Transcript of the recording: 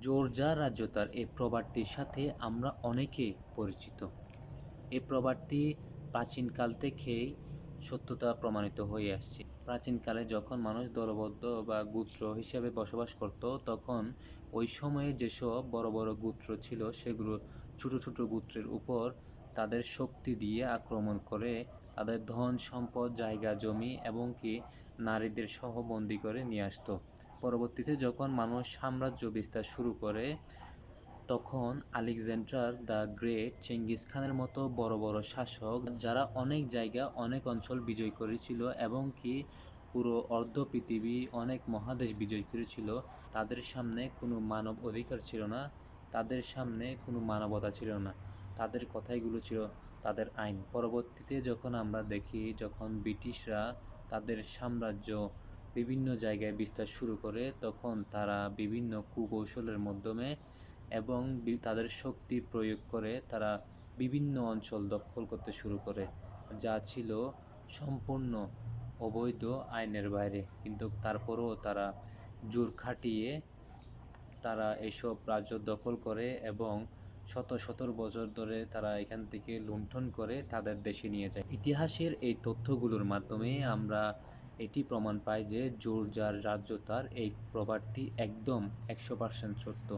জোরজার রাজ্যতার এই প্রবাদটির সাথে আমরা অনেকে পরিচিত। এই প্রবাদটি প্রাচীনকাল থেকেই সত্যতা প্রমাণিত হয়ে আসছে। প্রাচীনকালে যখন মানুষ দলবদ্ধ বা গোত্র হিসেবে বসবাস করত, তখন ওই সময়ে যেসব বড় বড় গোত্র ছিল সেগুলো ছোট ছোট গোত্রের উপর তাদের শক্তি দিয়ে আক্রমণ করে তাদের ধন সম্পদ, জায়গা জমি এবং কি নারীদের সহ বন্দী করে নিয়ে আসতো। পরবর্তীতে যখন মানুষ সাম্রাজ্য বিস্তার শুরু করে, তখন আলেকজান্ডার দ্য গ্রেট, চেঙ্গিস খানের মতো বড় বড় শাসক, যারা অনেক জায়গা অনেক অঞ্চল বিজয় করেছিল এবং কি পুরো অর্ধ পৃথিবী অনেক মহাদেশ বিজয় করেছিল, তাদের সামনে কোনো মানব অধিকার ছিল না, তাদের সামনে কোনো মানবতা ছিল না। তাদের কথাইগুলো ছিল তাদের আইন। পরবর্তীতে যখন আমরা দেখি, যখন ব্রিটিশরা তাদের সাম্রাজ্য বিভিন্ন জায়গায় বিস্তার শুরু করে, তখন তারা বিভিন্ন কুকৌশলের মাধ্যমে এবং তাদের শক্তি প্রয়োগ করে তারা বিভিন্ন অঞ্চল দখল করতে শুরু করে, যা ছিল সম্পূর্ণ অবৈধ, আইনের বাইরে। কিন্তু তারপরেও তারা জোর খাটিয়ে তারা এসব রাজ্য দখল করে এবং শত শত বছর ধরে তারা এখান থেকে লুণ্ঠন করে তাদের দেশে নিয়ে যায়। ইতিহাসের এই তথ্যগুলোর মাধ্যমে আমরা এটি প্রমাণ পাই যে জোর যার রাজ্য তার এই প্রবাদটি একদম 100% সত্য।